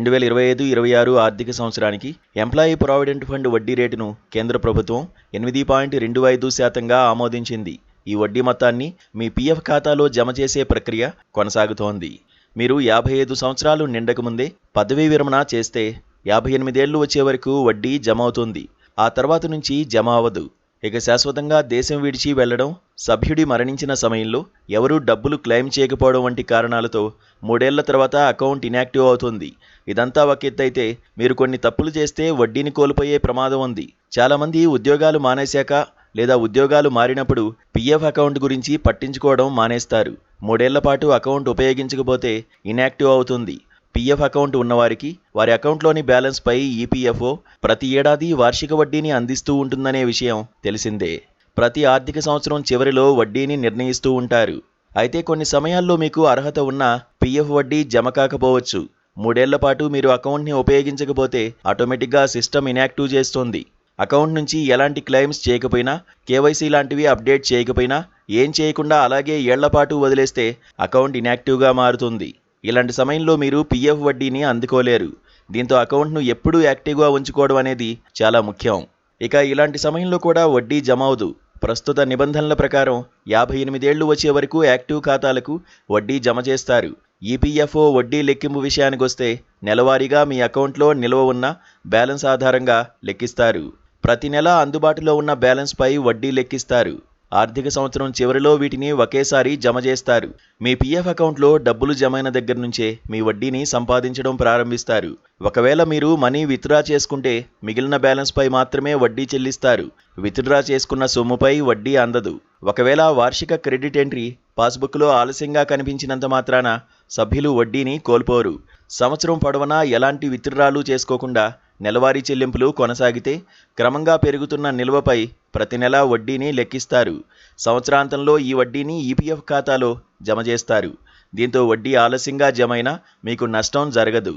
2025-26 ఆర్థిక సంవత్సరానికి employee provident fund వడ్డీ రేటును కేంద్ర ప్రభుత్వం 8.25%గా ఆమోదించింది. ఈ వడ్డీ మొత్తాన్ని మీ పీఎఫ్ ఖాతాలో జమ చేసే ప్రక్రియ కొనసాగుతోంది. మీరు 55 సంవత్సరాలు నిండకముందే పదవీ విరమణ చేస్తే 58 ఏళ్లు వచ్చే వరకు వడ్డీ జమ అవుతుంది. ఆ తర్వాత నుంచి జమ అవ్వదు. ఇక శాశ్వతంగా దేశం విడిచి వెళ్లడం, సభ్యుడి మరణించిన సమయంలో ఎవరూ డబ్బులు క్లెయిమ్ చేయకపోవడం వంటి కారణాలతో 3 ఏళ్ల తర్వాత అకౌంట్ ఇన్యాక్టివ్ అవుతుంది. ఇదంతా ఒక ఎత్తైతే మీరు కొన్ని తప్పులు చేస్తే వడ్డీని కోల్పోయే ప్రమాదం ఉంది. చాలామంది ఉద్యోగాలు మానేశాక లేదా ఉద్యోగాలు మారినప్పుడు పీఎఫ్ అకౌంట్ గురించి పట్టించుకోవడం మానేస్తారు. 3 ఏళ్ల పాటు అకౌంట్ ఉపయోగించకపోతే ఇన్యాక్టివ్ అవుతుంది. పీఎఫ్ అకౌంట్ ఉన్నవారికి వారి అకౌంట్లోని బ్యాలెన్స్పై ఈపీఎఫ్ఓ ప్రతి ఏడాది వార్షిక వడ్డీని అందిస్తూ ఉంటుందనే విషయం తెలిసిందే. ప్రతి ఆర్థిక సంవత్సరం చివరిలో వడ్డీని నిర్ణయిస్తూ ఉంటారు. అయితే కొన్ని సమయాల్లో మీకు అర్హత ఉన్న పీఎఫ్ వడ్డీ జమ కాకపోవచ్చు. 3 ఏళ్ల పాటు మీరు అకౌంట్ని ఉపయోగించకపోతే ఆటోమేటిక్గా సిస్టమ్ ఇన్యాక్టివ్ చేస్తుంది. అకౌంట్ నుంచి ఎలాంటి క్లెయిమ్స్ చేయకపోయినా, కేవైసీ లాంటివి అప్డేట్ చేయకపోయినా, ఏం చేయకుండా అలాగే ఏళ్లపాటు వదిలేస్తే అకౌంట్ ఇన్యాక్టివ్గా మారుతుంది. ఇలాంటి సమయంలో మీరు పీఎఫ్ వడ్డీని అందుకోలేరు. దీంతో అకౌంట్ను ఎప్పుడూ యాక్టివ్గా ఉంచుకోవడం అనేది చాలా ముఖ్యం. ఇక ఇలాంటి సమయంలో కూడా వడ్డీ జమ అవదు. ప్రస్తుత నిబంధనల ప్రకారం 58 ఏళ్లు వచ్చే వరకు యాక్టివ్ ఖాతాలకు వడ్డీ జమ చేస్తారు. ఈపీఎఫ్ఓ వడ్డీ లెక్కింపు విషయానికొస్తే నెలవారీగా మీ అకౌంట్లో నిల్వ ఉన్న బ్యాలెన్స్ ఆధారంగా లెక్కిస్తారు. ప్రతి నెల అందుబాటులో ఉన్న బ్యాలెన్స్పై వడ్డీ లెక్కిస్తారు. ఆర్థిక సంవత్సరం చివరిలో వీటిని ఒకేసారి జమ చేస్తారు. మీ పీఎఫ్ అకౌంట్లో డబ్బులు జమైన దగ్గర నుంచే మీ వడ్డీని సంపాదించడం ప్రారంభిస్తారు. ఒకవేళ మీరు మనీ విత్డ్రా చేసుకుంటే మిగిలిన బ్యాలెన్స్పై మాత్రమే వడ్డీ చెల్లిస్తారు. విత్డ్రా చేసుకున్న సొమ్ముపై వడ్డీ అందదు. ఒకవేళ వార్షిక క్రెడిట్ ఎంట్రీ పాస్బుక్లో ఆలస్యంగా కనిపించినంత మాత్రాన సభ్యులు వడ్డీని కోల్పోరు. సంవత్సరం పొడవునా ఎలాంటి విత్డ్రాలు చేసుకోకుండా నెలవారీ చెల్లింపులు కొనసాగితే క్రమంగా పెరుగుతున్న నిల్వపై ప్రతి నెలా వడ్డీని లెక్కిస్తారు. సంవత్సరాంతంలో ఈ వడ్డీని ఈపీఎఫ్ ఖాతాలో జమ చేస్తారు. దీంతో వడ్డీ ఆలస్యంగా జమైనా మీకు నష్టం జరగదు.